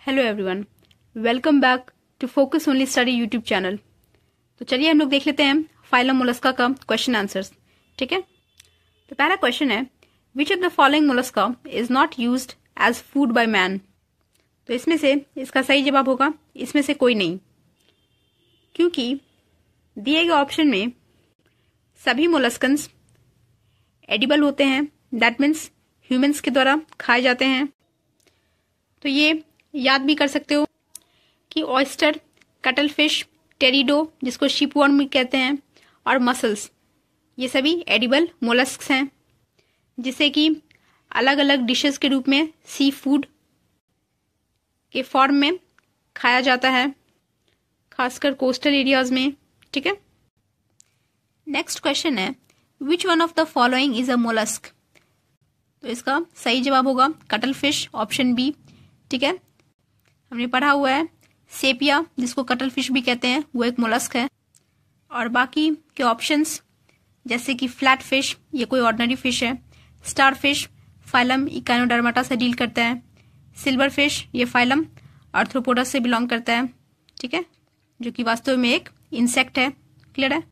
Hello everyone, welcome back to focus only study YouTube channel. तो चलिए हम लोग देख लेते हैं फाइलम मोलस्का का क्वेश्चन आंसर्स। ठीक है, तो पहला क्वेश्चन है, which of the following Mollusca is not used as food by man. तो इसमें से इसका सही जवाब होगा इसमें से कोई नहीं, क्योंकि दिए गए ऑप्शन में सभी मोलस्कन्स एडिबल होते हैं, दैट मीन्स ह्यूमंस के द्वारा खाए जाते हैं। तो ये याद भी कर सकते हो कि ऑयस्टर, कटल फिश, टेरिडो जिसको शिपवर्म भी कहते हैं, और मसल्स, ये सभी एडिबल मोलस्क्स हैं, जिसे कि अलग अलग डिशेस के रूप में सी फूड के फॉर्म में खाया जाता है, खासकर कोस्टल एरियाज में। ठीक है, नेक्स्ट क्वेश्चन है, which one of the following is a mollusc. तो इसका सही जवाब होगा कटल फिश, ऑप्शन बी। ठीक है, हमने पढ़ा हुआ है सेपिया जिसको कटल फिश भी कहते हैं, वो एक मोलस्क है। और बाकी के ऑप्शंस जैसे कि फ्लैट फिश, ये कोई ऑर्डिनरी फिश है, स्टार फिश फाइलम इकाइनोडर्माटा से डील करता है, सिल्वर फिश ये फाइलम आर्थ्रोपोडा से बिलोंग करता है। ठीक है, जो कि वास्तव में एक इंसेक्ट है। क्लियर है।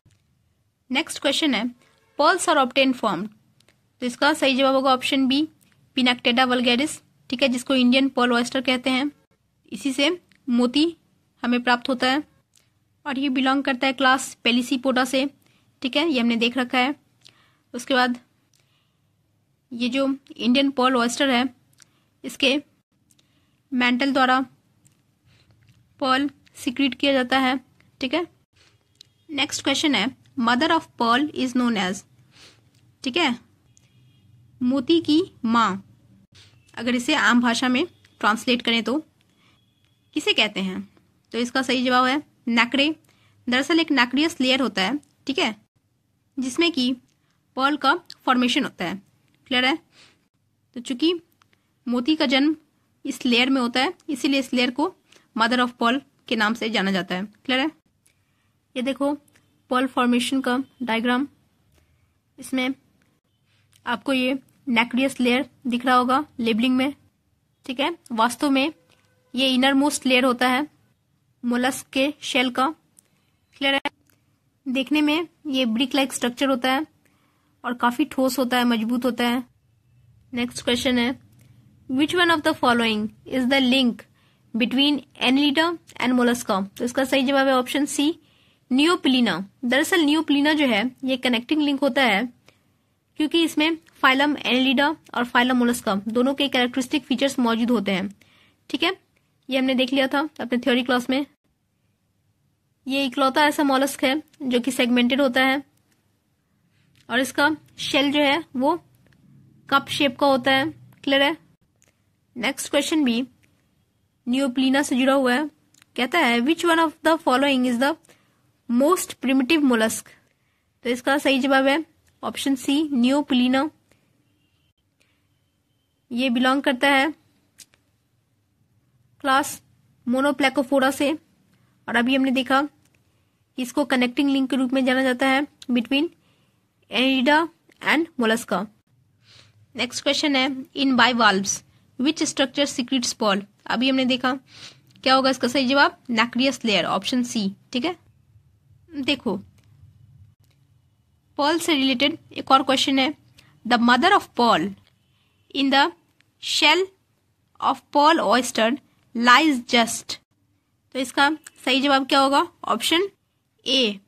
नेक्स्ट क्वेश्चन है, पर्ल्स आर ऑब्टेन फ्रॉम। तो इसका सही जवाब होगा ऑप्शन बी, पिनैक्टेडा वल्गैरिस। ठीक है, जिसको इंडियन पर्ल ऑयस्टर कहते हैं, इसी से मोती हमें प्राप्त होता है और ये बिलोंग करता है क्लास पेलिसीपोडा से। ठीक है, ये हमने देख रखा है। उसके बाद ये जो इंडियन पर्ल ऑयस्टर है, इसके मैंटल द्वारा पर्ल सिक्रीट किया जाता है। ठीक है, नेक्स्ट क्वेश्चन है, mother of pearl is known as. ठीक है, मोती की माँ, अगर इसे आम भाषा में ट्रांसलेट करें तो किसे कहते हैं। तो इसका सही जवाब है नैक्रे। दरअसल एक नैक्रियस लेयर होता है, ठीक है, जिसमें कि पर्ल का फॉर्मेशन होता है। क्लियर है। तो चूंकि मोती का जन्म इस लेयर में होता है, इसीलिए इस लेयर को मदर ऑफ पर्ल के नाम से जाना जाता है। क्लियर है। ये देखो पर्ल फॉर्मेशन का डायग्राम, इसमें आपको ये नैक्रियस लेयर दिख रहा होगा लेबलिंग में। ठीक है, वास्तव में ये इनर मोस्ट लेयर होता है मोलस्क के शेल का। क्लियर है। देखने में ये ब्रिक लाइक स्ट्रक्चर होता है और काफी ठोस होता है, मजबूत होता है। नेक्स्ट क्वेश्चन है, which one of the following is the link between Annelida and Mollusca. तो इसका सही जवाब है ऑप्शन सी, नियोपिलीना। दरअसल नियोपिलीना जो है ये कनेक्टिंग लिंक होता है, क्योंकि इसमें फाइलम एनिलिडा और फाइलम मोलस्का दोनों के कैरेक्टरिस्टिक फीचर्स मौजूद होते हैं। ठीक है, ये हमने देख लिया था अपने थ्योरी क्लास में। ये इकलौता ऐसा मॉलस्क है जो कि सेगमेंटेड होता है और इसका शेल जो है वो कप शेप का होता है। क्लियर है। नेक्स्ट क्वेश्चन भी नियोप्लीना से जुड़ा हुआ है, कहता है which one of the following is the most primitive mollusc. तो इसका सही जवाब है ऑप्शन सी, नियोप्लीना। ये बिलोंग करता है क्लास मोनोप्लेकोफोरा से, और अभी हमने देखा कि इसको कनेक्टिंग लिंक के रूप में जाना जाता है between Annelida and Mollusca. Next question है, इन बाइवाल्व्स विच स्ट्रक्चर सीक्रेट्स पर्ल। अभी हमने देखा, क्या होगा इसका सही जवाब, नैक्रियस लेयर, ऑप्शन सी। ठीक है, देखो पर्ल से रिलेटेड एक और क्वेश्चन है, the mother of pearl in the shell of pearl oyster lies just. तो इसका सही जवाब क्या होगा, option a,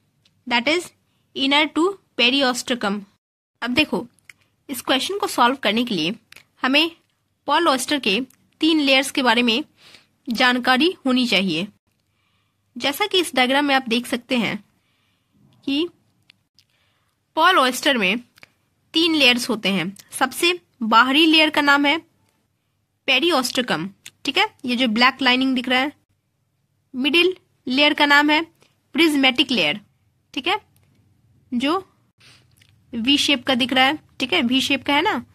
that is inner to periostracum. अब देखो इस क्वेश्चन को सॉल्व करने के लिए हमें पर्ल ऑयस्टर के 3 लेयर्स के बारे में जानकारी होनी चाहिए। जैसा कि इस डायग्राम में आप देख सकते हैं कि पर्ल ऑयस्टर में 3 लेयर्स होते हैं। सबसे बाहरी लेयर का नाम है पेरियोस्ट्रकम। ठीक है, ये जो ब्लैक लाइनिंग दिख रहा है। मिडिल लेयर का नाम है प्रिज्मेटिक लेयर। ठीक है, जो वी शेप का दिख रहा है। ठीक है, वी शेप का है ना,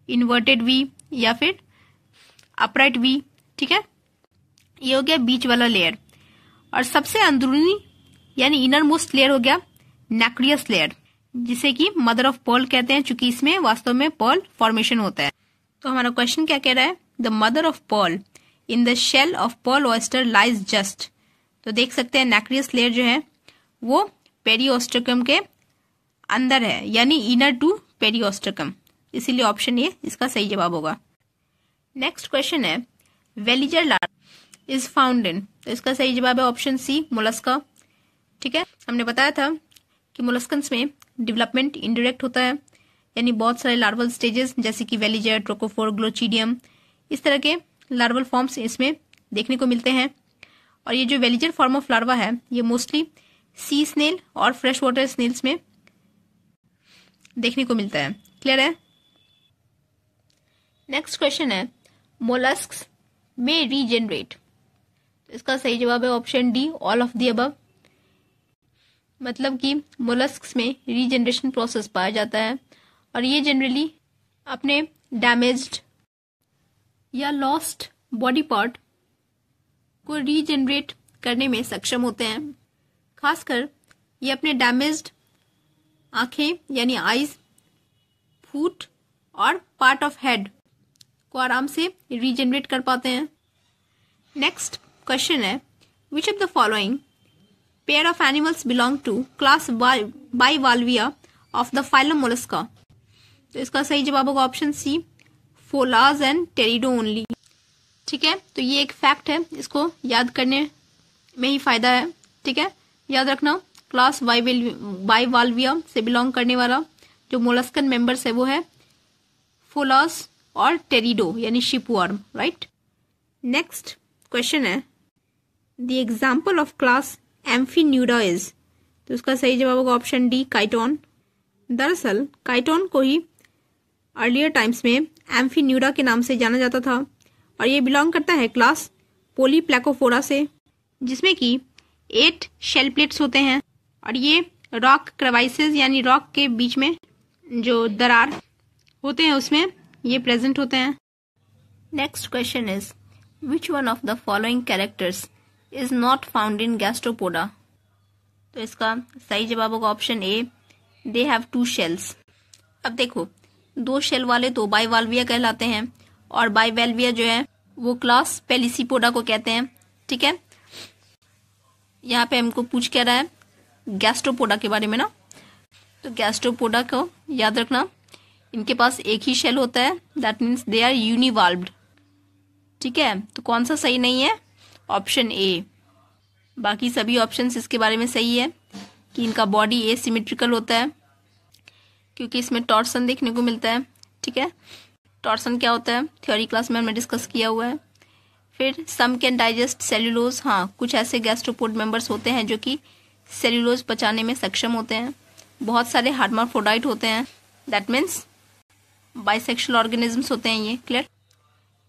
इन्वर्टेड वी या फिर अपराइट वी। ठीक है, ये हो गया बीच वाला लेयर। और सबसे अंदरूनी यानी इनर मोस्ट लेयर हो गया नैक्रियस लेयर, जिसे कि मदर ऑफ पर्ल कहते हैं, चूंकि इसमें वास्तव में पर्ल फॉर्मेशन होता है। तो हमारा क्वेश्चन क्या कह रहा है, the mother of pearl in the shell of pearl oyster lies just. तो देख सकते हैं नैक्रियस लेयर जो है वो पेरियोस्टर्कम के अंदर है, यानी इनर टू पेरियोस्टर्कम, इसीलिए ऑप्शन ए इसका सही जवाब होगा। नेक्स्ट क्वेश्चन है veliger larva is found in, तो इसका सही जवाब है ऑप्शन सी मोलस्का। ठीक है, हमने बताया था कि मोलस्कन्स में डेवलपमेंट इनडायरेक्ट होता है, यानी बहुत सारे लार्वल स्टेजेस जैसे कि वेलिजर, ट्रोकोफोर, ग्लोचिडियम, इस तरह के लार्वल फॉर्म्स इसमें देखने को मिलते हैं। और ये जो वेलिजर फॉर्म ऑफ लार्वा है ये मोस्टली सी स्नेल और फ्रेश वाटर स्नेल्स में देखने को मिलता है। क्लियर है? नेक्स्ट क्वेश्चन है मोलस्क्स में रीजेनरेट, तो इसका सही जवाब है option D all of the above. मतलब कि मोलस्क्स में रीजनरेशन प्रोसेस पाया जाता है और ये जनरली अपने डैमेज्ड या लॉस्ट बॉडी पार्ट को रीजनरेट करने में सक्षम होते हैं। खासकर ये अपने डैमेज्ड आंखें यानी आईज, फूट और पार्ट ऑफ हेड को आराम से रीजनरेट कर पाते हैं। नेक्स्ट क्वेश्चन है which of the following pair of animals belong to class bivalvia of the phylum mollusca, तो इसका सही जवाब होगा option c pholas and teredo only. ठीक है, तो ये एक फैक्ट है, इसको याद करने में ही फायदा है। ठीक है, याद रखना क्लास बाइवाल्विया से बिलोंग करने वाला जो मोलस्कन मेंबर्स है वो है फोलाज और टेरिडो यानी शिपवर्म, राइट। नेक्स्ट क्वेश्चन है the example of class amphineura is, तो इसका सही जवाब होगा ऑप्शन डी काइटोन। दरअसल काइटोन को ही अर्लियर टाइम्स में एम्फीन्यूडा के नाम से जाना जाता था और ये बिलोंग करता है क्लास पोलीप्लैकोफोरा से, जिसमें कि 8 शेल प्लेट्स होते हैं और ये रॉक क्रेवाइसेस यानी रॉक के बीच में जो दरार होते हैं उसमें ये प्रेजेंट होते हैं। Next question is which one of the following characters is not found in Gastropoda, तो इसका सही जवाब होगा option A they have 2 shells. अब देखो 2 शेल वाले तो बाइवाल्विया कहलाते हैं और बाइवाल्विया जो है वो क्लास पेलिसिपोडा को कहते हैं। ठीक है, यहाँ पे हमको पूछ क्या रहा है गैस्ट्रोपोडा के बारे में ना, तो गैस्ट्रोपोडा को याद रखना इनके पास एक ही शेल होता है, दैट मीन्स दे आर यूनिवाल्व्ड। ठीक है, तो कौन सा सही नहीं है? Option A. बाकी सभी ऑप्शंस इसके बारे में सही है कि इनका बॉडी एसिमेट्रिकल होता है क्योंकि इसमें टॉर्सन देखने को मिलता है। ठीक है, टॉर्सन क्या होता है थ्योरी क्लास में हमने डिस्कस किया हुआ है। फिर सम कैन डाइजेस्ट सेल्यूलोज, हाँ कुछ ऐसे गैस्ट्रोपोड मेंबर्स होते हैं जो कि सेल्यूलोज पचाने में सक्षम होते हैं। बहुत सारे हार्माफ्रोडाइट होते हैं, दैट मीन्स बाइसेक्सुअल ऑर्गेनिजम्स होते हैं ये। क्लियर?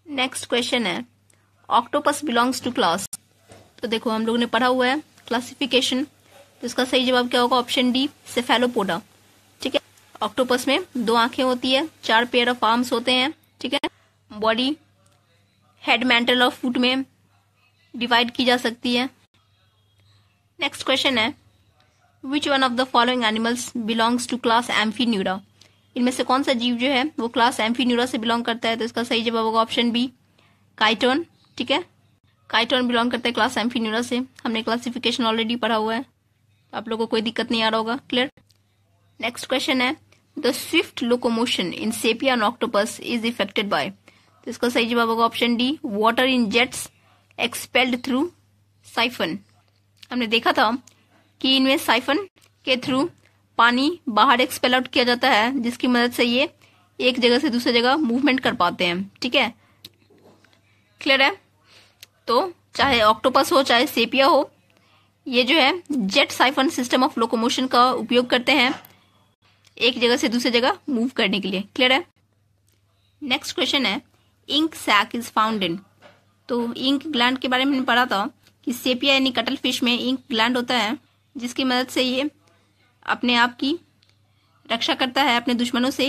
नेक्स्ट क्वेश्चन है ऑक्टोपस बिलोंग्स टू क्लास, तो देखो हम लोगों ने पढ़ा हुआ है क्लासिफिकेशन, तो इसका सही जवाब क्या होगा ऑप्शन डी सेफेलोपोडा। ठीक है, ऑक्टोपस में 2 आंखें होती है, 4 पेयर ऑफ आर्म्स होते हैं। ठीक है, बॉडी हेड, मैंटल और फुट में डिवाइड की जा सकती है। नेक्स्ट क्वेश्चन है which one of the following animals belongs to class amphineura, इनमें से कौन सा जीव जो है वो क्लास एम्फीन्यूरा से बिलोंग करता है, तो इसका सही जवाब होगा ऑप्शन बी काइटोन। ठीक है, काइटोन बिलोंग करता है क्लास एम्फीन्यूरा से, हमने क्लासिफिकेशन ऑलरेडी पढ़ा हुआ है, आप लोगों को कोई दिक्कत नहीं आ रहा होगा। क्लियर? नेक्स्ट क्वेश्चन है the swift locomotion in Sepia and octopus is effected by, तो इसका सही जवाब होगा option D water in jets expelled through siphon. हमने देखा था कि इनमें साइफन के थ्रू पानी बाहर एक्सपेल आउट किया जाता है जिसकी मदद से ये एक जगह से दूसरी जगह मूवमेंट कर पाते हैं। ठीक है, क्लियर है? तो चाहे ऑक्टोपस हो चाहे सेपिया हो, ये जो है jet siphon system of locomotion का उपयोग करते हैं एक जगह से दूसरी जगह मूव करने के लिए। क्लियर है? नेक्स्ट क्वेश्चन है ink sac is found in, तो इंक ग्लैंड के बारे में हमने पढ़ा था कि सेपिया यानी कटल फिश में इंक ग्लैंड होता है जिसकी मदद से ये अपने आप की रक्षा करता है अपने दुश्मनों से।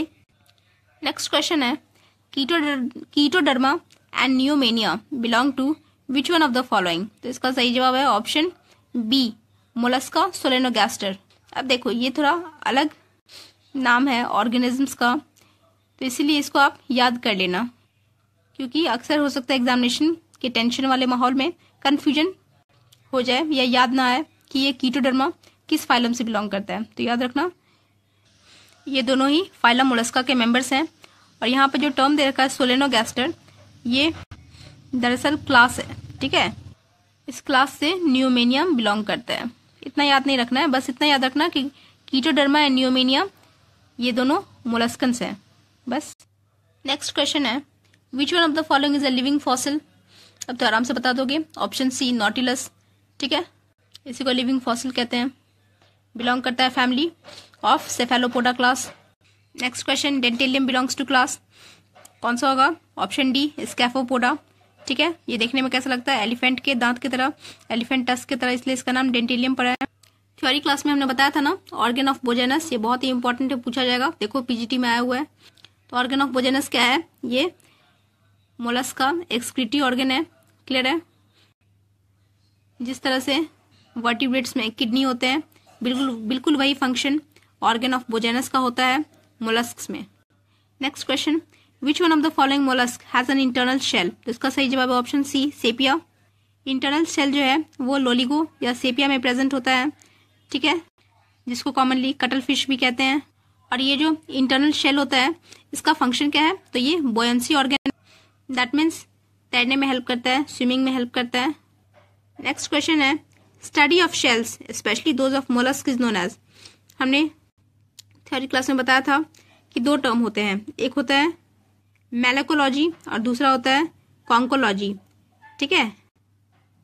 नेक्स्ट क्वेश्चन है chaetoderma and neomenia belong to which one of the following, तो इसका सही जवाब है ऑप्शन बी मोलस्का सोलेनोगैस्टर। अब देखो ये थोड़ा अलग नाम है ऑर्गेनिजम्स का, तो इसीलिए इसको आप याद कर लेना क्योंकि अक्सर हो सकता है एग्जामिनेशन कि टेंशन वाले माहौल में कंफ्यूजन हो जाए या याद ना आए कि ये कीटोडर्मा किस फाइलम से बिलोंग करता है। तो याद रखना ये दोनों ही फाइलम मोलस्का के मेंबर्स हैं। और यहाँ पे जो टर्म दे रखा है सोलेनोगैस्टर, ये दरअसल क्लास है, ठीक है। इस क्लास से न्यूमेनियम बिलोंग करता है। इतना याद नहीं रखना है, बस इतना याद रखना कि कीटोडर्मा एंड न्यूमेनिया ये दोनों मोलस्कन्स हैं, बस। नेक्स्ट क्वेश्चन है which one of the following is a living fossil. अब तो आराम से बता दोगे। ऑप्शन सी नॉटिलस, ठीक है, इसी को लिविंग फॉसिल कहते हैं, बिलोंग करता है family of cephalopoda class. Next question dentalium belongs to class, कौन सा होगा। ऑप्शन डी स्कैफोपोडा, ठीक है। ये देखने में कैसा लगता है, एलिफेंट के दांत की तरह, एलिफेंट टस्क की तरह, इसलिए इसका नाम डेंटेलियम पड़ा है। थ्योरी क्लास में हमने बताया था ना ऑर्गन ऑफ बोजेनस, ये बहुत ही इंपॉर्टेंट है, पूछा जाएगा। देखो पीजीटी में आया हुआ है। तो ऑर्गन ऑफ बोजेनस क्या है, ये मोलस्क का एक्सक्रीटरी ऑर्गन है, क्लियर है। जिस तरह से वर्टिब्रेट्स में किडनी होते हैं, बिल्कुल वही फंक्शन ऑर्गन ऑफ बोजेनस का होता है मोलस्क्स में। Next question which one of the following mollusc has an internal shell. तो इसका सही जवाब है option C Sepia. Internal shell जो है वो लोलिगो या सेपिया में प्रेजेंट होता है, ठीक है, जिसको कॉमनली कटल फिश भी कहते हैं। और ये जो इंटरनल शेल होता है इसका फंक्शन क्या है, तो ये बोयंसी ऑर्गन, दैट मीन्स तैरने में हेल्प करता है, स्विमिंग में हेल्प करता है। नेक्स्ट क्वेश्चन है study of shells specially those of mollusc is known as. हमने थ्योरी क्लास में बताया था कि दो टर्म होते हैं, एक होता है मैलेकोलॉजी और दूसरा होता है कॉन्कोलॉजी, ठीक है।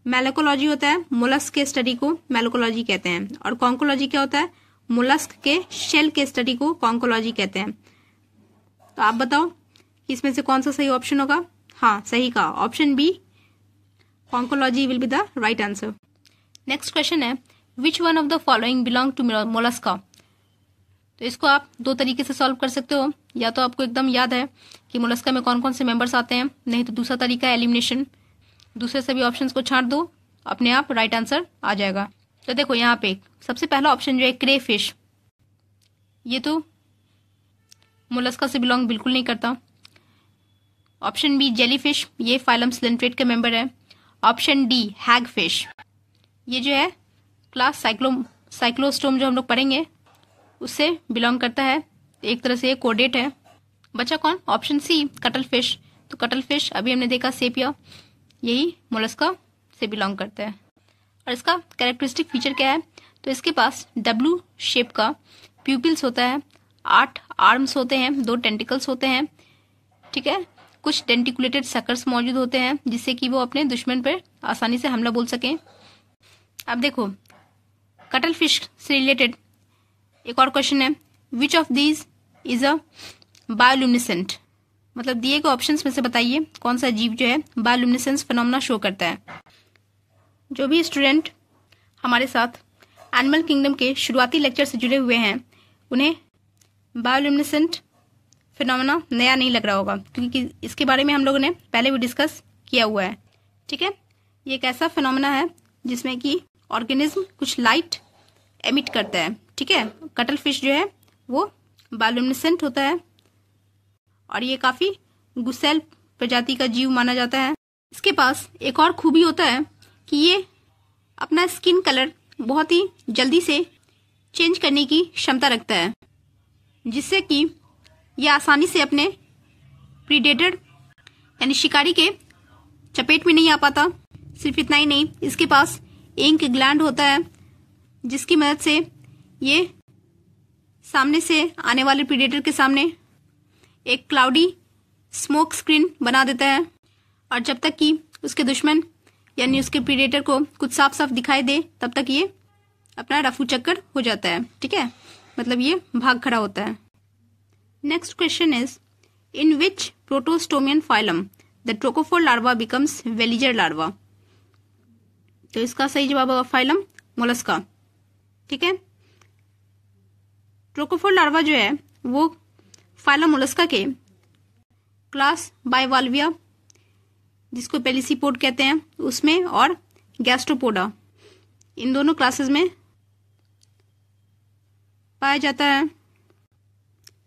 मैलेकोलॉजी होता है मोलस्क के स्टडी को मैलेकोलॉजी कहते हैं, और कॉन्कोलॉजी क्या होता है, मोलस्क के शेल के स्टडी को कॉन्कोलॉजी कहते हैं। तो आप बताओ कि इसमें से कौन सा सही ऑप्शन होगा। हाँ सही कहा, option b conchology will be the right answer. Next question है which one of the following belong to mollusca. तो इसको आप दो तरीके से सॉल्व कर सकते हो, या तो आपको एकदम याद है कि मोलस्का में कौन कौन से मेंबर्स आते हैं, नहीं तो दूसरा तरीका है एलिमिनेशन, दूसरे सभी ऑप्शंस को छांट दो, अपने आप राइट आंसर आ जाएगा। तो देखो यहाँ पे सबसे पहला ऑप्शन जो है क्रे फिश, ये तो मोलस्का से बिलोंग बिल्कुल नहीं करता। ऑप्शन बी जेली फिश, ये फाइलम सिलेंट्रेट के मेंबर है। ऑप्शन डी हैग फिश, ये जो है क्लास साइक्लोस्टोम जो हम लोग पढ़ेंगे उससे बिलोंग करता है, एक तरह से कोडेट है। बचा कौन, ऑप्शन सी कटल फिश। तो कटल फिश अभी हमने देखा सेपिया, यही मोलस्का से बिलोंग करता है। और इसका कैरेक्टरिस्टिक फीचर क्या है, तो इसके पास डब्लू शेप का प्यूपिल्स होता है, 8 आर्म्स होते हैं, 2 टेंटिकल्स होते हैं, ठीक है। कुछ डेंटिकुलेटेड सकर्स मौजूद होते हैं जिससे कि वो अपने दुश्मन पर आसानी से हमला बोल सकें। अब देखो कटल फिश से रिलेटेड एक और क्वेश्चन है which of these is a bioluminescent. मतलब दिए गए ऑप्शंस में से बताइए कौन सा जीव जो है बायोल्यूमिनेसेंस फिनोमेना शो करता है। जो भी स्टूडेंट हमारे साथ एनिमल किंगडम के शुरुआती लेक्चर से जुड़े हुए हैं उन्हें बायोल्यूमिनेसेंट फिनोमेना नया नहीं लग रहा होगा, क्योंकि इसके बारे में हम लोगों ने पहले भी डिस्कस किया हुआ है, ठीक है। ये एक ऐसा फिनोमेना है जिसमें कि ऑर्गेनिज्म कुछ लाइट एमिट करता है, ठीक है। कटल फिश जो है वो बायोल्यूमिनेसेंट होता है और ये काफी गुसेल प्रजाति का जीव माना जाता है। इसके पास एक और खूबी होता है कि ये अपना स्किन कलर बहुत ही जल्दी से चेंज करने की क्षमता रखता है, जिससे कि ये आसानी से अपने प्रीडेटर यानी शिकारी के चपेट में नहीं आ पाता। सिर्फ इतना ही नहीं, इसके पास इंक ग्लैंड होता है जिसकी मदद से ये सामने से आने वाले प्रीडेटर के सामने एक क्लाउडी स्मोक स्क्रीन बना देता है, और जब तक कि उसके दुश्मन यानी उसके प्रीडेटर को कुछ साफ साफ दिखाई दे तब तक ये अपना रफू चक्कर हो जाता है, ठीक है। मतलब ये भाग खड़ा होता है। Next question is in which protostomian phylum the trochophore larva becomes veliger larva. तो इसका सही जवाब होगा फाइलम मोलस्का, ठीक है। ट्रोकोफोर लार्वा जो है वो फाइलम मोलस्का के क्लास बाइवाल्विया जिसको पेलिसीपोड कहते हैं उसमें और गैस्ट्रोपोडा इन दोनों क्लासेस में पाया जाता है।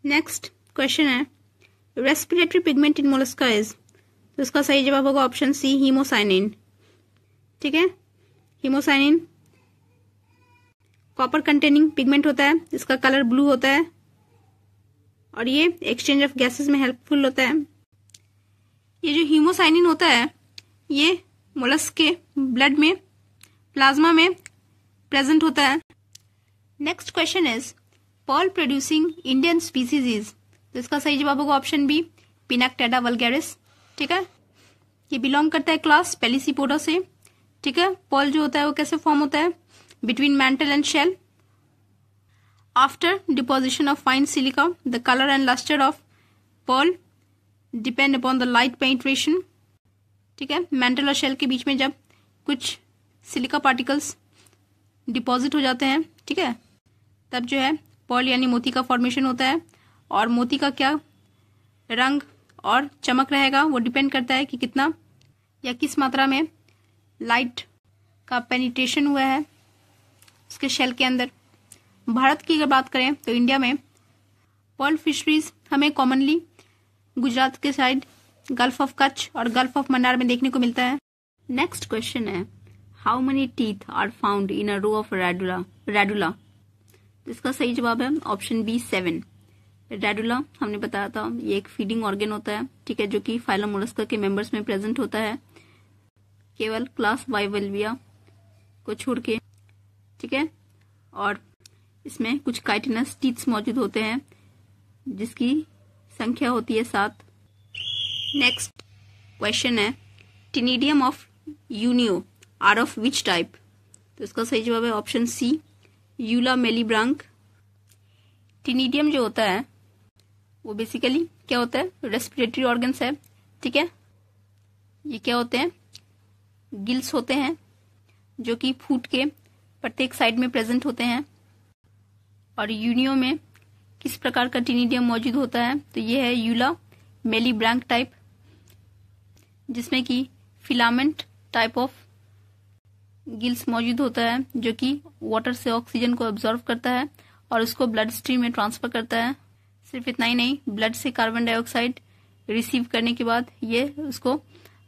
नेक्स्ट क्वेश्चन है respiratory pigment in Mollusca is. तो इसका सही जवाब होगा ऑप्शन सी, हीमोसाइनिन। ठीक है, हीमोसाइनिन कॉपर कंटेनिंग पिगमेंट होता है, इसका कलर ब्लू होता है और ये एक्सचेंज ऑफ गैसेस में हेल्पफुल होता है। ये जो हीमोसाइनिन होता है ये मोलस्क के ब्लड में, प्लाज्मा में प्रेजेंट होता है। Next question is pearl producing Indian species is, तो इसका सही जवाब होगा ऑप्शन बी, पिनैक्टेडा वल्गैरिस। ठीक है, ये बिलोंग करता है क्लास पेलिसिपोडा से। ठीक है, पर्ल जो होता है वो कैसे फॉर्म होता है, between mantle and shell. After deposition of fine silica the colour and lustre of pearl depend upon the light penetration. ठीक है, मैंटल और शेल के बीच में जब कुछ सिलिका पार्टिकल्स डिपॉजिट हो जाते हैं, ठीक है, तब जो है पर्ल यानी मोती का फॉर्मेशन होता है। और मोती का क्या रंग और चमक रहेगा वो डिपेंड करता है कि कितना या किस मात्रा में लाइट का पेनिट्रेशन हुआ है उसके शेल के अंदर। भारत की अगर बात करें तो इंडिया में पर्ल फिशरीज हमें कॉमनली गुजरात के साइड गल्फ ऑफ कच्छ और गल्फ ऑफ मन्नार में देखने को मिलता है। नेक्स्ट क्वेश्चन है how many teeth are found in a row of radula. इसका सही जवाब है ऑप्शन बी, 7। रेडुला हमने बताया था ये एक फीडिंग ऑर्गन होता है। ठीक है, जो कि फाइलम मोलस्का के मेंबर्स में प्रेजेंट होता है, केवल क्लास बाइवल्विया को छोड़ के। ठीक है, और इसमें कुछ काइटिनस टीथ्स मौजूद होते हैं जिसकी संख्या होती है 7। नेक्स्ट क्वेश्चन है ctenidium of unio are of which type, तो इसका सही जवाब है ऑप्शन सी, यूला मेलिब्रांक। टिनिडियम जो होता है वो बेसिकली क्या होता है, रेस्पिरेटरी ऑर्गन्स है। ठीक है, ये क्या होते हैं, गिल्स होते हैं जो कि फूट के प्रत्येक साइड में प्रेजेंट होते हैं। और यूनियो में किस प्रकार का टिनिडियम मौजूद होता है, तो ये है यूला मेलिब्रांक टाइप, जिसमें कि फिलामेंट टाइप ऑफ गिल्स मौजूद होता है जो कि वाटर से ऑक्सीजन को एब्जॉर्व करता है और उसको ब्लड स्ट्रीम में ट्रांसफर करता है। सिर्फ इतना ही नहीं, ब्लड से कार्बन डाइऑक्साइड रिसीव करने के बाद ये उसको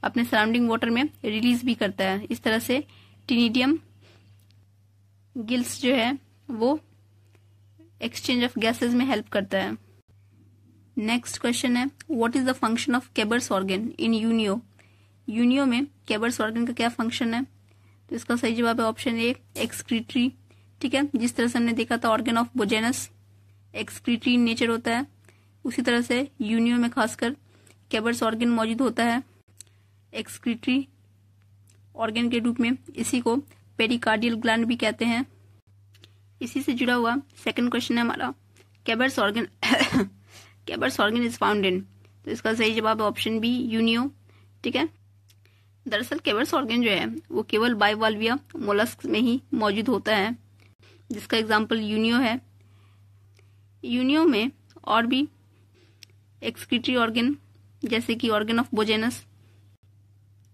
अपने सराउंडिंग वाटर में रिलीज भी करता है। इस तरह से टिनिडियम गिल्स जो है वो एक्सचेंज ऑफ गैसेस में हेल्प करता है। नेक्स्ट क्वेश्चन है what is the function of Keber's organ in unio. Unio में केबर्स ऑर्गन का क्या फंक्शन है, तो इसका सही जवाब है ऑप्शन ए, एक्सक्रीटरी। ठीक है, जिस तरह से हमने देखा था ऑर्गन ऑफ बोजेनस एक्सक्रीटरी नेचर होता है, उसी तरह से यूनियो में खासकर केबर्स ऑर्गन मौजूद होता है एक्सक्रीटरी ऑर्गन के रूप में। इसी को पेरिकार्डियल ग्लैंड भी कहते हैं। इसी से जुड़ा हुआ सेकंड क्वेश्चन है हमारा Keber's organ Keber's organ is found in, तो इसका सही जवाब है ऑप्शन बी, यूनियो। ठीक है, दरअसल केबर्स ऑर्गन जो है वो केवल बाइवाल्विया मोलस्क में ही मौजूद होता है, जिसका एग्जाम्पल यूनियो है। यूनियो में और भी एक्सक्रीटरी ऑर्गन जैसे कि ऑर्गन ऑफ बोजेनस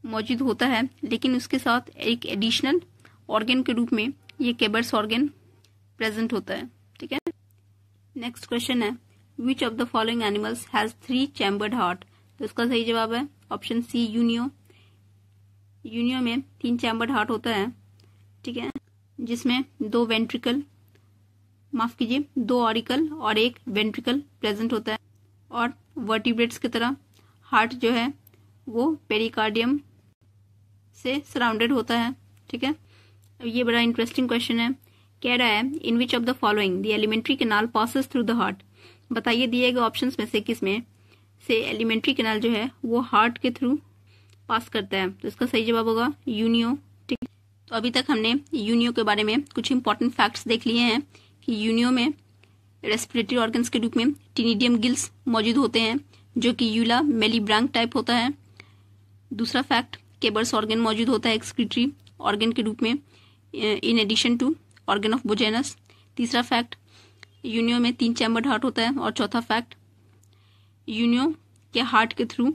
मौजूद होता है, लेकिन उसके साथ एक एडिशनल ऑर्गन के रूप में ये केबर्स ऑर्गन प्रेजेंट होता है। ठीक है, नेक्स्ट क्वेश्चन है which of the following animals has 3 chambered heart, तो इसका सही जवाब है ऑप्शन सी, यूनियो। यूनियो में 3 चैम्बर्ड हार्ट होता है। ठीक है, जिसमें 2 वेंट्रिकल, माफ कीजिए 2 ऑरिकल और 1 वेंट्रिकल प्रेजेंट होता है। और वर्टिब्रेट्स की तरह हार्ट जो है वो पेरिकार्डियम से सराउंडेड होता है। ठीक है, अब ये बड़ा इंटरेस्टिंग क्वेश्चन है, कह रहा है in which of the following the alimentary canal passes through the heart. बताइए दिए गए ऑप्शंस में से किस में से एलिमेंट्री कैनाल जो है वो हार्ट के थ्रू पास करता है, तो इसका सही जवाब होगा यूनियो। ठीक, तो अभी तक हमने यूनियो के बारे में कुछ इंपॉर्टेंट फैक्ट्स देख लिए हैं कि यूनियो में रेस्पिरेटरी ऑर्गन्स के रूप में टिनिडियम गिल्स मौजूद होते हैं जो कि यूला मेलिब्रांक टाइप होता है। दूसरा फैक्ट, केबर्स ऑर्गन मौजूद होता है एक्सक्रीटरी ऑर्गन के रूप में in addition to organ of Bojanus. तीसरा फैक्ट, यूनियो में 3 चैम्बर्ड हार्ट होता है। और चौथा फैक्ट, यूनियो के हार्ट के थ्रू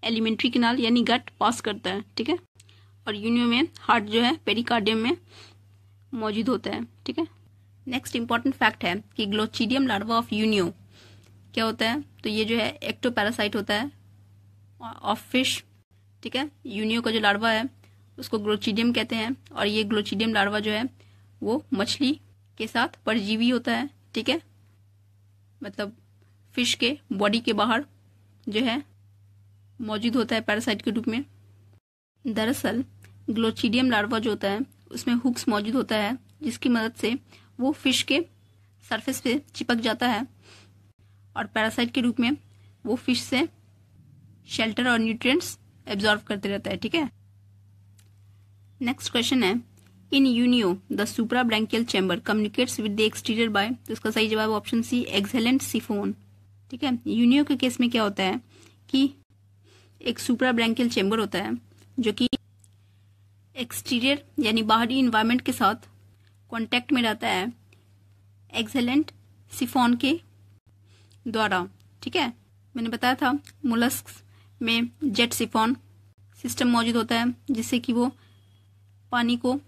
एलिमेंट्री कैनाल यानी गट पास करता है। ठीक है, और यूनियो में हार्ट जो है पेरिकार्डियम में मौजूद होता है। ठीक है, नेक्स्ट इंपॉर्टेंट फैक्ट है कि ग्लोचिडियम लार्वा ऑफ यूनियो क्या होता है, तो ये जो है एक्टोपैरासाइट होता है। ऑफ फिश, ठीक है। यूनियो का जो लार्वा है उसको ग्लोचिडियम कहते हैं, और ये ग्लोचिडियम लार्वा जो है वो मछली के साथ परजीवी होता है, ठीक है, मतलब फिश के बॉडी के बाहर जो है मौजूद होता है पैरासाइट के रूप में। दरअसल ग्लोचिडियम लार्वा जो होता है उसमें हुक्स मौजूद होता है, जिसकी मदद से वो फिश के सरफेस पे चिपक जाता है और पैरासाइट के रूप में वो फिश से शेल्टर और न्यूट्रिएंट्स एब्जॉर्ब करते रहता है, ठीक है। नेक्स्ट क्वेश्चन है, in unio the suprabranchial chamber communicates with the exterior by, तो इसका सही जवाब ऑप्शन सी एक्सेलेंट सिफोन, ठीक है। यूनियो के केस में क्या होता है कि एक सुप्राब्रैंकियल चैम्बर होता है जो कि एक्सटीरियर यानी बाहरी इन्वायरमेंट के साथ कांटेक्ट में रहता है एक्सेलेंट सिफोन के द्वारा, ठीक है। मैंने बताया था मोलस्क में जेट सिफोन सिस्टम मौजूद होता है, जिससे कि वो पानी को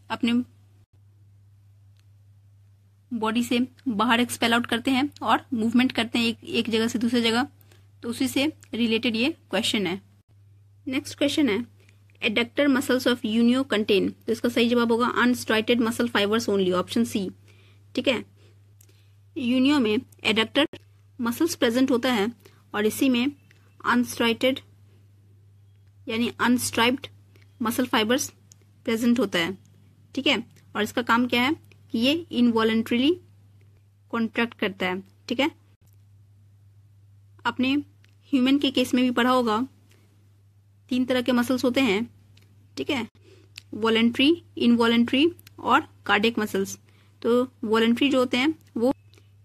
अपने बॉडी से बाहर एक्सपेल आउट करते हैं और मूवमेंट करते हैं एक जगह से दूसरी जगह, तो उसी से रिलेटेड ये क्वेश्चन है। नेक्स्ट क्वेश्चन है, adductor muscles of Unio contain, तो इसका सही जवाब होगा unstriated muscle fibres only, option C, ठीक है। यूनियो में एडक्टर मसल्स प्रेजेंट होता है और इसी में अनस्ट्राइटेड यानी अनस्ट्राइप्ड मसल फाइबर्स प्रेजेंट होता है, ठीक है। और इसका काम क्या है कि ये इनवॉलंटरीली कॉन्ट्रैक्ट करता है, ठीक है। आपने ह्यूमन के केस में भी पढ़ा होगा 3 तरह के मसल्स होते हैं, ठीक है, वॉलंटरी, इनवॉलंटरी और कार्डियक मसल्स। तो वॉलंटरी जो होते हैं वो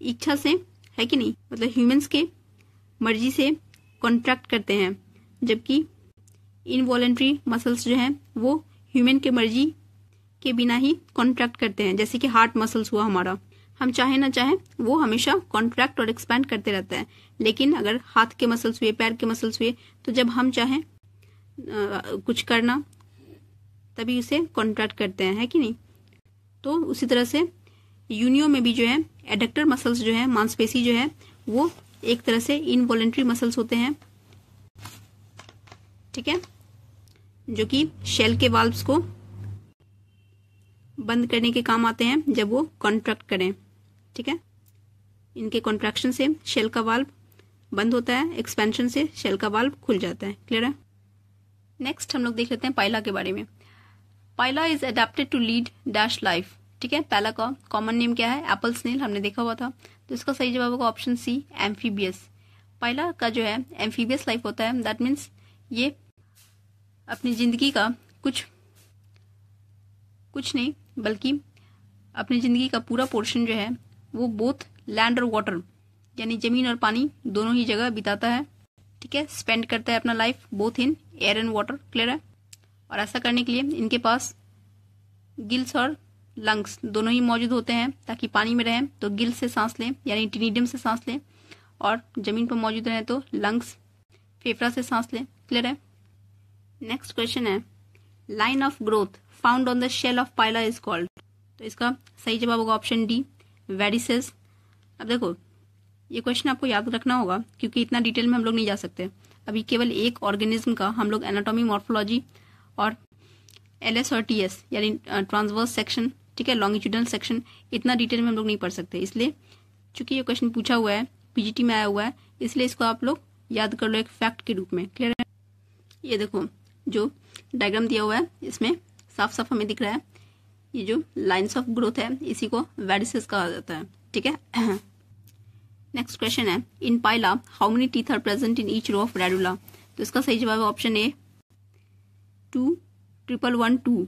इच्छा से, है कि नहीं, मतलब ह्यूमंस के मर्जी से कॉन्ट्रैक्ट करते हैं, जबकि इनवॉलंटरी मसल्स जो हैं वो ह्यूमन के मर्जी के बिना ही कॉन्ट्रैक्ट करते हैं। जैसे कि हार्ट मसल्स हुआ हमारा, हम चाहे ना चाहे वो हमेशा कॉन्ट्रैक्ट और एक्सपैंड करते रहता है, लेकिन अगर हाथ के मसल्स हुए, पैर के मसल्स हुए, तो जब हम चाहें कुछ करना तभी उसे कॉन्ट्रैक्ट करते हैं, है कि नहीं। तो उसी तरह से यूनियो में भी जो है एडक्टर मसल्स जो है, मांसपेशी जो है, वो एक तरह से इनवॉलंटरी मसल्स होते हैं, ठीक है, जो कि शेल के वाल्व्स को बंद करने के काम आते हैं जब वो कॉन्ट्रैक्ट करें, ठीक है। इनके कॉन्ट्रैक्शन से शेल का वाल्व बंद होता है, एक्सपेंशन से शेल का वाल्व खुल जाता है, क्लियर है। नेक्स्ट हम लोग देख लेते हैं पाइला के बारे में। Pila is adapted to lead dash life, ठीक है। पाइला का कॉमन नेम क्या है, एप्पल स्नेल, हमने देखा हुआ था, तो इसका सही जवाब होगा ऑप्शन सी एम्फीबियस। पाइला का जो है एम्फीबियस लाइफ होता है, दैट मीन्स ये अपनी जिंदगी का कुछ नहीं बल्कि अपनी जिंदगी का पूरा पोर्शन जो है वो बोथ लैंड और वाटर यानी जमीन और पानी दोनों ही जगह बिताता है, ठीक है, स्पेंड करता है अपना life both in air and water, clear है। और ऐसा करने के लिए इनके पास गिल्स और लंग्स दोनों ही मौजूद होते हैं, ताकि पानी में रहें तो गिल्स से सांस लें यानी टिनिडियम से सांस लें, और जमीन पर मौजूद रहें तो लंग्स फेफड़ा से सांस लें, क्लियर है। नेक्स्ट क्वेश्चन है, line of growth found on the shell of Pila is called, तो इसका सही जवाब होगा ऑप्शन डी वेरिसेस। अब देखो ये क्वेश्चन आपको याद रखना होगा क्योंकि इतना डिटेल में हम लोग नहीं जा सकते, अभी केवल एक ऑर्गेनिज्म का हम लोग एनाटॉमी, मॉर्फोलॉजी और एलएस और टीएस यानी ट्रांसवर्स सेक्शन, ठीक है, लॉन्गिट्यूडनल सेक्शन, इतना डिटेल में हम लोग नहीं पढ़ सकते। इसलिए चूंकि ये क्वेश्चन पूछा हुआ है, पीजीटी में आया हुआ है, इसलिए इसको आप लोग याद कर लो एक फैक्ट के रूप में, क्लियर है। ये देखो जो डायग्राम दिया हुआ है इसमें साफ साफ हमें दिख रहा है ये जो लाइन्स ऑफ ग्रोथ है इसी को वेरिसेस कहा जाता है, ठीक है। नेक्स्ट क्वेश्चन है, in pila how many teeth are present in each row of radula, तो इसका सही जवाब है ऑप्शन ए 2,1,1,2,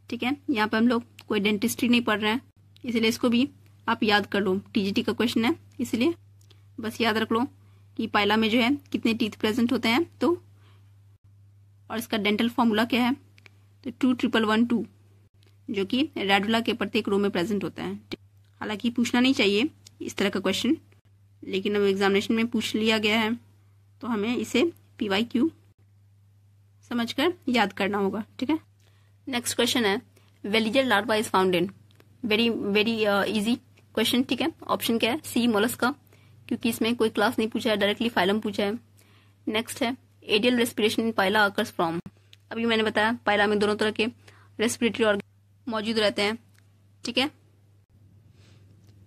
ठीक है। यहाँ पे हम लोग कोई डेंटिस्ट्री नहीं पढ़ रहे हैं, इसलिए इसको भी आप याद कर लो, टीजीटी का क्वेश्चन है, इसलिए बस याद रख लो कि पाइला में जो है कितने टीथ प्रेजेंट होते हैं, तो और इसका डेंटल फॉर्मूला क्या है, तो 2,1,1,1,2, जो कि रेडुला के प्रत्येक रो में प्रेजेंट होता है। हालांकि पूछना नहीं चाहिए इस तरह का क्वेश्चन, लेकिन अब एग्जामिनेशन में पूछ लिया गया है तो हमें इसे PYQ समझकर याद करना होगा, ठीक है। नेक्स्ट क्वेश्चन है, veliger larva is found in, very very easy question, ठीक है। ऑप्शन क्या है, सी मोलस्का, क्योंकि इसमें कोई क्लास नहीं पूछा है, डायरेक्टली फाइलम पूछा है। नेक्स्ट है aerial respiration in pila occurs from. अभी मैंने बताया पाइला में दोनों तरह के रेस्पिरेटरी ऑर्गन मौजूद रहते हैं, ठीक है।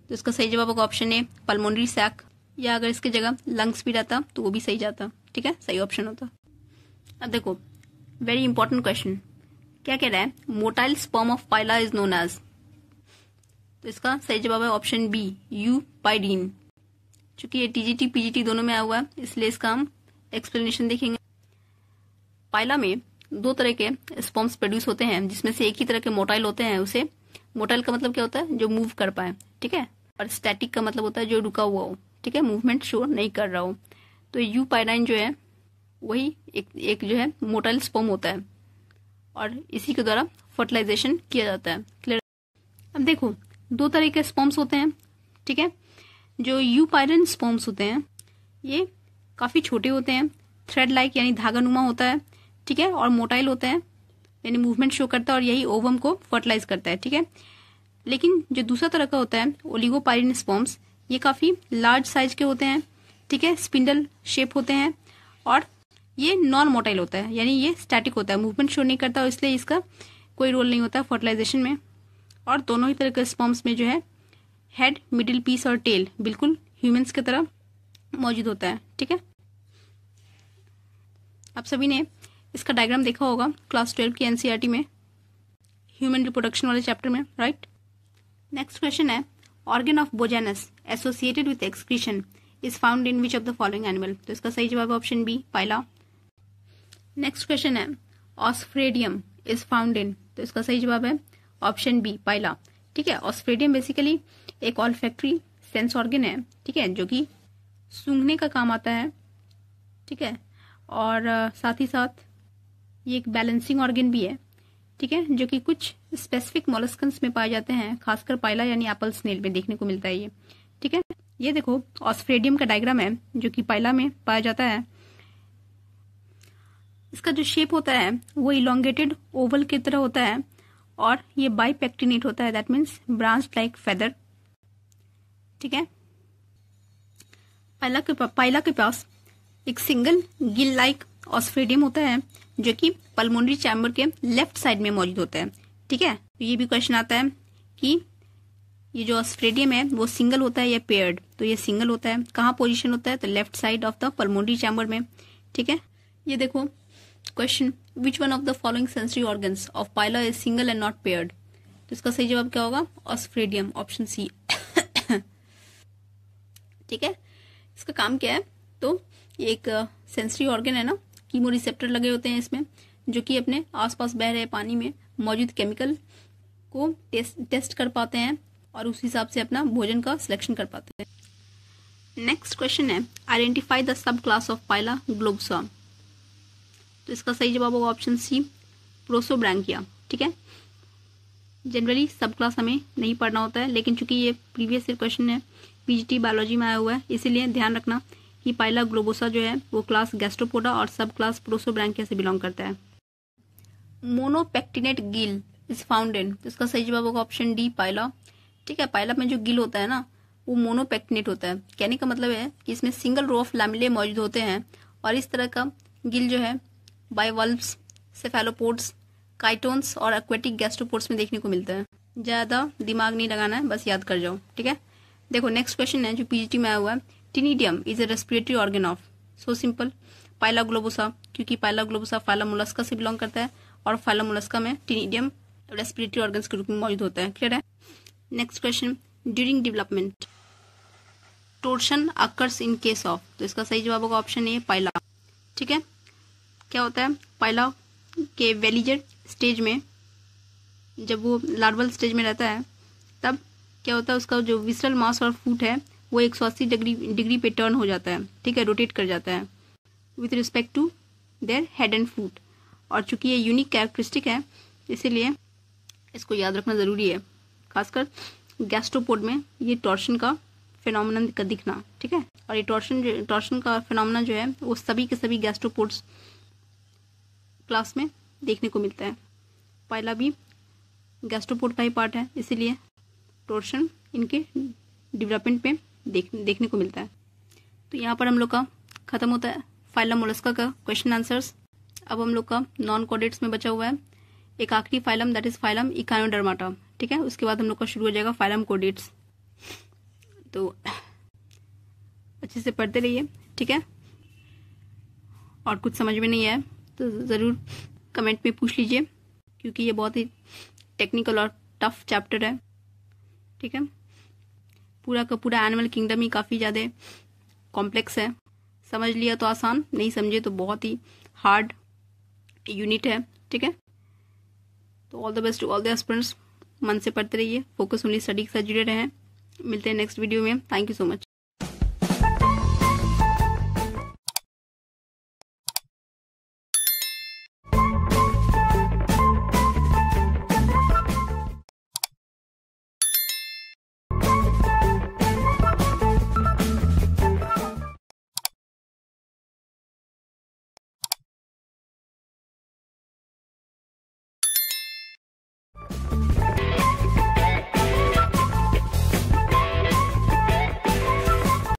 तो इसका सही जवाब होगा ऑप्शन ए पल्मोनरी सैक, या अगर इसकी जगह लंग्स भी रहता तो वो भी सही जाता, ठीक है, सही ऑप्शन होता। अब देखो वेरी इंपॉर्टेंट क्वेश्चन, क्या कह रहा है, motile sperm of Pila is known as. तो इसका सही जवाब है ऑप्शन बी यूपाइडीन। चूंकि ये टीजीटी पीजीटी दोनों में आया हुआ है इसलिए इसका हम एक्सप्लेनेशन देखेंगे। पाइला में दो तरह के स्पर्म्स प्रोड्यूस होते हैं, जिसमें से एक ही तरह के मोटाइल होते हैं। उसे मोटाइल का मतलब क्या होता है, जो मूव कर पाए, ठीक है, और स्टैटिक का मतलब होता है जो रुका हुआ हो, ठीक है, मूवमेंट शो नहीं कर रहा हो। तो यूपाइडाइन जो है वही एक जो है मोटाइल स्पर्म होता है और इसी के द्वारा फर्टिलाइजेशन किया जाता है। क्लियर। अब देखो दो तरह के स्पर्म्स होते हैं, ठीक है। जो यूपाइडाइन स्पर्म्स होते हैं ये काफी छोटे होते हैं, थ्रेड लाइक यानी धागा नुमा होता है, ठीक है, और मोटाइल होते हैं यानी मूवमेंट शो करता है और यही ओवम को फर्टिलाइज करता है, ठीक है। लेकिन जो दूसरा तरह का होता है ओलिगोपाइरिन स्पर्म्स, ये काफी लार्ज साइज के होते हैं, ठीक है, स्पिंडल शेप होते हैं और ये नॉन मोटाइल होता है यानी ये स्टैटिक होता है, मूवमेंट शो नहीं करता, इसलिए इसका कोई रोल नहीं होता फर्टिलाइजेशन में। और दोनों ही तरह के स्पर्म्स में जो है हेड, मिडिल पीस और टेल बिल्कुल ह्यूमंस की तरह मौजूद होता है, ठीक है। आप सभी ने इसका डायग्राम देखा होगा क्लास 12 की एनसीईआरटी में, ह्यूमन रिप्रोडक्शन वाले चैप्टर में, राइट। नेक्स्ट क्वेश्चन है organ of Bojanus associated with excretion is found in which of the following animal. तो इसका सही जवाब है option b pila. Next question है ऑस्फ्रेडियम इज फाउंड इन। तो इसका सही जवाब है ऑप्शन बी पाइला, ठीक है। ऑस्फ्रेडियम बेसिकली एक ऑल्फैक्टरी सेंस ऑर्गन है, ठीक है, जो कि सूंघने का काम आता है, ठीक है, और साथ ही साथ ये एक बैलेंसिंग ऑर्गन भी है, ठीक है, जो कि कुछ स्पेसिफिक मोलस्कन्स में पाए जाते हैं, खासकर पाइला यानी एप्पल स्नेल में देखने को मिलता है ये, ठीक है। ये देखो ऑस्फ्रेडियम का डायग्राम है जो कि पाइला में पाया जाता है। इसका जो शेप होता है वो इलोंगेटेड ओवल की तरह होता है और ये बाइपेक्टिनेट होता है, that means branch like feather, ठीक है। पाइला के पास एक सिंगल गिल लाइक ऑस्फ्रेडियम होता है जो कि पल्मोनरी चैम्बर के लेफ्ट साइड में मौजूद होता है, ठीक है। तो ये भी क्वेश्चन आता है कि ये जो ऑस्फ्रेडियम है वो सिंगल होता है या पेयर्ड। तो ये सिंगल होता है, कहाँ पोजीशन होता है, तो left side of the pulmonary chamber में, ठीक है। ये देखो question, which one of the following sensory organs of Pila is single and not paired. तो इसका सही जवाब क्या होगा, ऑस्फ्रेडियम, ऑप्शन सी, ठीक है। इसका काम क्या है, तो ये एक सेंसरी ऑर्गन है ना, कीमो रिसेप्टर लगे होते हैं इसमें जो कि अपने आसपास बह रहे पानी में मौजूद केमिकल को टेस्ट कर पाते हैं और उस हिसाब से अपना भोजन का सिलेक्शन कर पाते हैं। नेक्स्ट क्वेश्चन है identify the sub class of pila globosa. तो इसका सही जवाब होगा ऑप्शन सी प्रोसोब्रैंकिया, ठीक है। जनरली सब क्लास हमें नहीं पढ़ना होता है, लेकिन चूंकि ये प्रीवियस ईयर क्वेश्चन है, पीजीटी बायोलॉजी में आया हुआ है, इसीलिए ध्यान रखना कि पाइला ग्लोबोसा जो है वो क्लास गैस्ट्रोपोडा और सब क्लास प्रोसोब्रैंकिया से बिलोंग करता है। मोनोपेक्टिनेट गिल इज फाउंड इन। तो इसका सही जवाब होगा ऑप्शन डी पाइला, ठीक है। पाइला में जो गिल होता है ना वो मोनोपेक्टिनेट होता है, कहने का मतलब है कि इसमें सिंगल रो ऑफ लैमेले मौजूद होते हैं और इस तरह का गिल जो है बाइवल्व्स, सेफेलोपोड्स, काइटोन्स और एक्वेटिक गैस्ट्रोपोड्स में देखने को मिलता है। ज्यादा दिमाग नहीं लगाना है, बस याद कर जाओ, ठीक है। देखो नेक्स्ट क्वेश्चन है जो पीजीटी में आया हुआ है, ctenidium is a respiratory organ of. So simple, pila globosa, क्योंकि पाइला ग्लोबोसा फाइलम मोलस्का से बिलोंग करता है और फाइलम मोलस्का में टिनिडियम रेस्पिरेटरी ऑर्गन्स के रूप में मौजूद होता है। क्लियर है। Next question, during development torsion occurs in case of. तो इसका सही जवाब होगा ऑप्शन ए पाइला, ठीक है। क्या होता है, पाइला के वेलिजर स्टेज में जब वो लार्वल स्टेज में रहता है तब क्या होता है, उसका जो विसरल मास और फूट है वो 180 डिग्री पे टर्न हो जाता है, ठीक है, रोटेट कर जाता है with respect to their head and foot. और चूंकि ये यूनिक कैरेक्टरिस्टिक है इसीलिए इसको याद रखना जरूरी है, खासकर गैस्ट्रोपोड में ये टॉर्शन का फिनोमेनन का दिखना, ठीक है। और ये टॉर्शन का फिनोमेनन जो है वो सभी के सभी गैस्ट्रोपोड्स क्लास में देखने को मिलता है। पाइला भी गैस्ट्रोपोड का ही पार्ट है, इसीलिए टॉर्शन इनके डेवलपमेंट में देखने को मिलता है। तो यहाँ पर हम लोग का खत्म होता है फाइलम मोलस्का का क्वेश्चन आंसर्स। अब हम लोग का नॉन कॉर्डेट्स में बचा हुआ है एक आखिरी फाइलम, दैट इज फाइलम इकानोडर्माटा। ठीक है, उसके बाद हम लोग का शुरू हो जाएगा फाइलम कॉर्डेट्स। तो अच्छे से पढ़ते रहिए, ठीक है। और कुछ समझ में नहीं आया तो ज़रूर कमेंट में पूछ लीजिए, क्योंकि ये बहुत ही टेक्निकल और टफ चैप्टर है। ठीक है, पूरा का पूरा एनिमल किंगडम ही काफ़ी ज़्यादा कॉम्प्लेक्स है। समझ लिया तो आसान, नहीं समझे तो बहुत ही हार्ड यूनिट है। ठीक है, तो all the best to all the aspirants. मन से पढ़ते रहिए, फोकस ओनली स्टडी के साथ जुड़े रहें। मिलते हैं नेक्स्ट वीडियो में। Thank you so much.